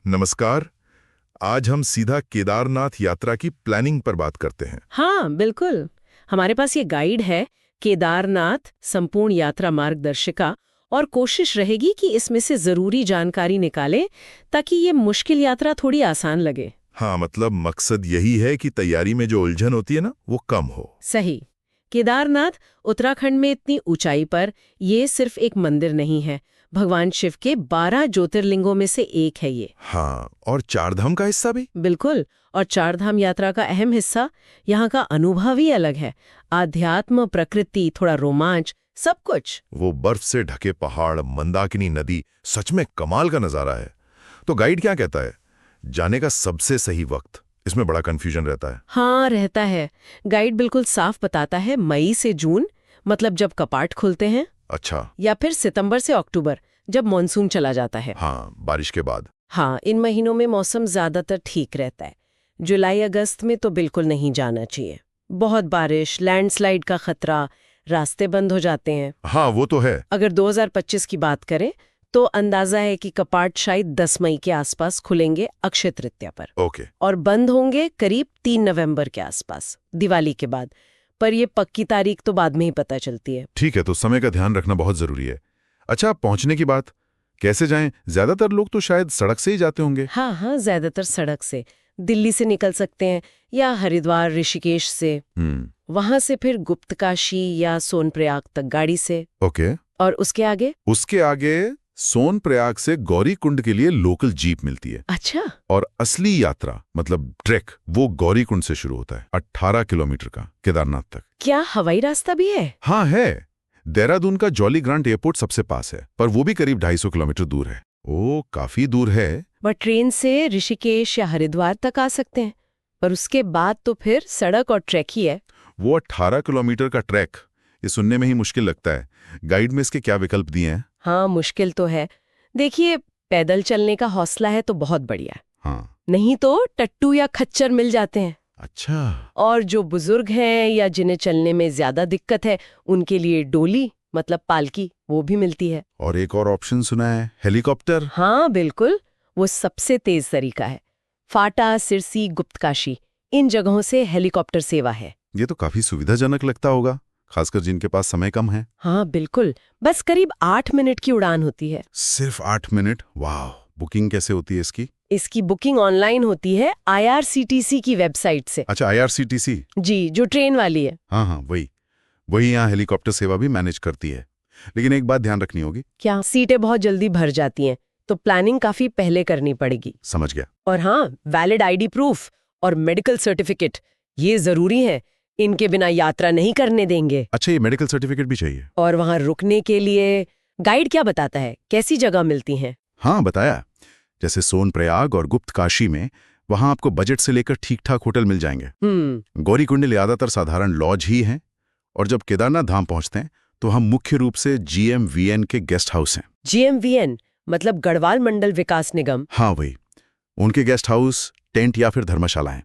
नमस्कार। आज हम सीधा केदारनाथ यात्रा की प्लानिंग पर बात करते हैं। हाँ बिल्कुल। हमारे पास ये गाइड है, केदारनाथ संपूर्ण यात्रा मार्गदर्शिका, और कोशिश रहेगी कि इसमें से जरूरी जानकारी निकालें ताकि ये मुश्किल यात्रा थोड़ी आसान लगे। हाँ, मतलब मकसद यही है कि तैयारी में जो उलझन होती है ना, वो कम हो। सही। केदारनाथ उत्तराखंड में इतनी ऊंचाई पर ये सिर्फ एक मंदिर नहीं है, भगवान शिव के 12 ज्योतिर्लिंगों में से एक है ये। हाँ, और चारधाम का हिस्सा भी। बिल्कुल। और चारधाम यात्रा का अहम हिस्सा, यहाँ का अनुभव ही अलग है। आध्यात्म, प्रकृति, थोड़ा रोमांच, सब कुछ। वो बर्फ से ढके पहाड़, मंदाकिनी नदी, सच में कमाल का नजारा है। तो गाइड क्या कहता है, जाने का सबसे सही वक्त? इसमें बड़ा कंफ्यूजन रहता है। हाँ रहता है। गाइड बिल्कुल साफ बताता है, मई से जून, मतलब जब कपाट खुलते हैं। अच्छा। या फिर सितंबर से अक्टूबर, जब मानसून चला जाता है। हाँ, बारिश के बाद। हाँ, इन महीनों में मौसम ज्यादातर ठीक रहता है। जुलाई अगस्त में तो बिल्कुल नहीं जाना चाहिए। बहुत बारिश, लैंडस्लाइड का खतरा, रास्ते बंद हो जाते हैं। हाँ, वो तो है। अगर 2025 की बात करें तो अंदाजा है कि कपाट शायद 10 मई के आसपास खुलेंगे, अक्षय तृतीया पर। ओके। और बंद होंगे करीब 3 नवंबर के आसपास, दिवाली के बाद। पर ये पक्की तारीख तो बाद में ही पता चलती है। ठीक है, तो समय का ध्यान रखना बहुत जरूरी है। अच्छा, पहुंचने की बात, कैसे जाएं? ज्यादातर लोग तो शायद सड़क से ही जाते होंगे। हाँ, ज्यादातर सड़क से। दिल्ली से निकल सकते हैं या हरिद्वार, ऋषिकेश से। वहां से फिर गुप्तकाशी या सोनप्रयाग तक गाड़ी से। ओके। और उसके आगे सोनप्रयाग से गौरीकुंड के लिए लोकल जीप मिलती है। अच्छा। और असली यात्रा मतलब ट्रैक वो गौरीकुंड से शुरू होता है, 18 किलोमीटर का, केदारनाथ तक। क्या हवाई रास्ता भी है? हाँ है। देहरादून का जॉली ग्रांट एयरपोर्ट सबसे पास है, पर वो भी करीब 250 किलोमीटर दूर है। ओ, काफी दूर है। बट ट्रेन से ऋषिकेश या हरिद्वार तक आ सकते हैं, पर उसके बाद तो फिर सड़क और ट्रैक ही है। वो 18 किलोमीटर का ट्रैक, ये सुनने में ही मुश्किल लगता है। गाइड में इसके क्या विकल्प दिए हैं? हाँ, मुश्किल तो है। देखिए, पैदल चलने का हौसला है तो बहुत बढ़िया। हाँ। नहीं तो टट्टू या खच्चर मिल जाते हैं। अच्छा। और जो बुजुर्ग हैं या जिन्हें चलने में ज्यादा दिक्कत है, उनके लिए डोली मतलब पालकी, वो भी मिलती है। और एक और ऑप्शन सुना है, हेलीकॉप्टर। हाँ बिल्कुल, वो सबसे तेज तरीका है। फाटा, सिरसी, गुप्तकाशी, इन जगहों से हेलीकॉप्टर सेवा है। ये तो काफी सुविधाजनक लगता होगा, खासकर जिनके पास समय कम है। हाँ बिल्कुल, बस करीब 8 मिनट की उड़ान होती है। सिर्फ 8 मिनट? वाह। बुकिंग कैसे होती है इसकी? इसकी बुकिंग ऑनलाइन होती है IRCTC की वेबसाइट से। अच्छा, IRCTC। जी, जो ट्रेन वाली है। हाँ, वही यहाँ हेलीकॉप्टर सेवा भी मैनेज करती है। लेकिन एक बात ध्यान रखनी होगी। क्या? सीटें बहुत जल्दी भर जाती हैं, तो प्लानिंग काफी पहले करनी पड़ेगी। समझ गया। और हाँ, वैलिड ID प्रूफ और मेडिकल सर्टिफिकेट ये जरूरी है। इनके बिना यात्रा नहीं करने देंगे। अच्छा, ये मेडिकल सर्टिफिकेट भी चाहिए? और वहाँ रुकने के लिए गाइड क्या बताता है, कैसी जगह मिलती हैं? हाँ, बताया। जैसे सोनप्रयाग और गुप्तकाशी में, वहाँ आपको बजट से लेकर ठीक-ठाक होटल मिल जाएंगे। गौरीकुंड ज्यादातर साधारण लॉज ही हैं। और जब केदारनाथ धाम पहुंचते हैं तो हम मुख्य रूप से GMVN के गेस्ट हाउस हैं। GMVN मतलब गढ़वाल मंडल विकास निगम। हाँ, वही। उनके गेस्ट हाउस, टेंट या फिर धर्मशालाएं।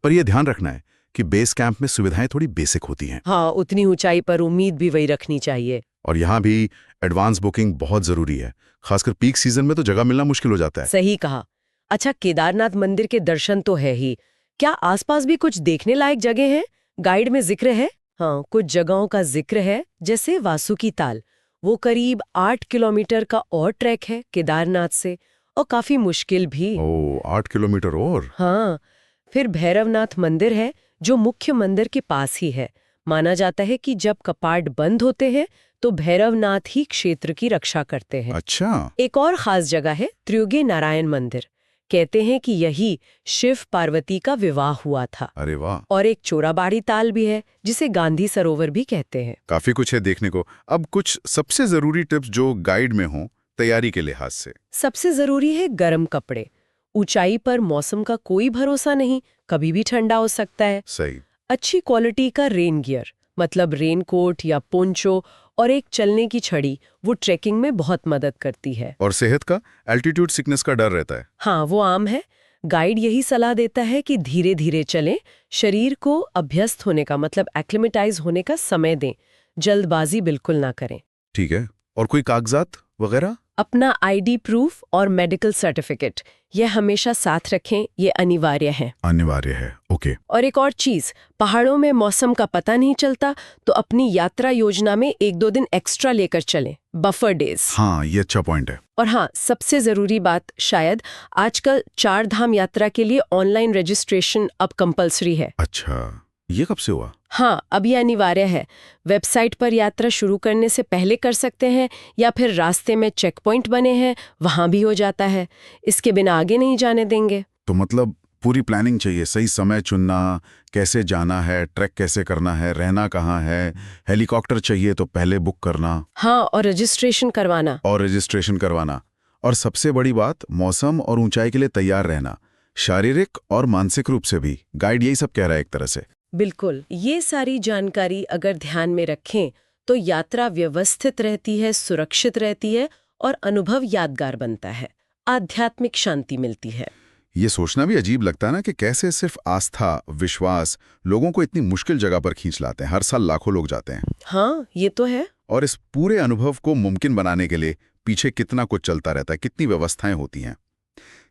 पर यह ध्यान रखना है कि बेस कैंप में सुविधाएं थोड़ी बेसिक होती हैं। हाँ, उतनी ऊंचाई पर उम्मीद भी वही रखनी चाहिए। और यहाँ भी एडवांस बुकिंग बहुत जरूरी है, खासकर पीक सीजन में तो जगह मिलना मुश्किल हो जाता है। सही कहा। अच्छा, केदारनाथ मंदिर के दर्शन तो है ही, क्या आसपास भी कुछ देखने लायक जगह है? गाइड में जिक्र है। हाँ, कुछ जगहों का जिक्र है, जैसे वासुकी ताल। वो करीब 8 किलोमीटर का और ट्रैक है केदारनाथ से, और काफी मुश्किल भी। 8 किलोमीटर और? हाँ। फिर भैरवनाथ मंदिर है, जो मुख्य मंदिर के पास ही है। माना जाता है कि जब कपाट बंद होते हैं तो भैरवनाथ ही क्षेत्र की रक्षा करते हैं। अच्छा। एक और खास जगह है त्रियुगी नारायण मंदिर। कहते हैं कि यही शिव पार्वती का विवाह हुआ था। अरे वाह। और एक चोराबाड़ी ताल भी है, जिसे गांधी सरोवर भी कहते हैं। काफी कुछ है देखने को। अब कुछ सबसे जरूरी टिप्स जो गाइड में हो तैयारी के लिहाज से। सबसे जरूरी है गर्म कपड़े। ऊंचाई पर मौसम का कोई भरोसा नहीं, कभी भी ठंडा हो सकता है। सही। अच्छी क्वालिटी का रेन गियर, मतलब रेनकोट या पोंचो, और एक चलने की छड़ी, वो ट्रेकिंग में बहुत मदद करती है। और सेहत का? एल्टीट्यूड सिकनेस का डर रहता है। हाँ, वो आम है। गाइड यही सलाह देता है कि धीरे धीरे चलें, शरीर को अभ्यस्त होने का मतलब एक्लिमेटाइज होने का समय दें, जल्दबाजी बिल्कुल ना करें। ठीक है। और कोई कागजात वगैरह? अपना आईडी प्रूफ और मेडिकल सर्टिफिकेट ये हमेशा साथ रखें, ये अनिवार्य है। अनिवार्य है, ओके। और एक और चीज, पहाड़ों में मौसम का पता नहीं चलता, तो अपनी यात्रा योजना में 1-2 दिन एक्स्ट्रा लेकर चलें, बफर डेज। हाँ, ये अच्छा पॉइंट है। और हाँ, सबसे जरूरी बात शायद, आजकल 4 धाम यात्रा के लिए ऑनलाइन रजिस्ट्रेशन अब कंपलसरी है। अच्छा, ये कब से हुआ? हाँ, अब ये अनिवार्य है। वेबसाइट पर यात्रा शुरू करने से पहले कर सकते हैं, या फिर रास्ते में चेक पॉइंट बने हैं वहां भी हो जाता है। इसके बिना आगे नहीं जाने देंगे। तो मतलब पूरी प्लानिंग चाहिए, सही समय चुनना, कैसे जाना है, ट्रैक कैसे करना है, रहना कहाँ है, हेलीकॉप्टर चाहिए तो पहले बुक करना। हाँ, और रजिस्ट्रेशन करवाना। और सबसे बड़ी बात, मौसम और ऊंचाई के लिए तैयार रहना, शारीरिक और मानसिक रूप से भी। गाइड यही सब कह रहा है एक तरह से। बिल्कुल, ये सारी जानकारी अगर ध्यान में रखें तो यात्रा व्यवस्थित रहती है, सुरक्षित रहती है और अनुभव यादगार बनता है। आध्यात्मिक शांति मिलती है। ये सोचना भी अजीब लगता है ना कि कैसे सिर्फ आस्था, विश्वास लोगों को इतनी मुश्किल जगह पर खींच लाते हैं। हर साल लाखों लोग जाते हैं। हाँ, ये तो है। और इस पूरे अनुभव को मुमकिन बनाने के लिए पीछे कितना कुछ चलता रहता है, कितनी व्यवस्थाएं होती हैं।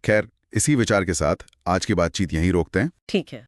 खैर, इसी विचार के साथ आज की बातचीत यहीं रोकते हैं। ठीक है।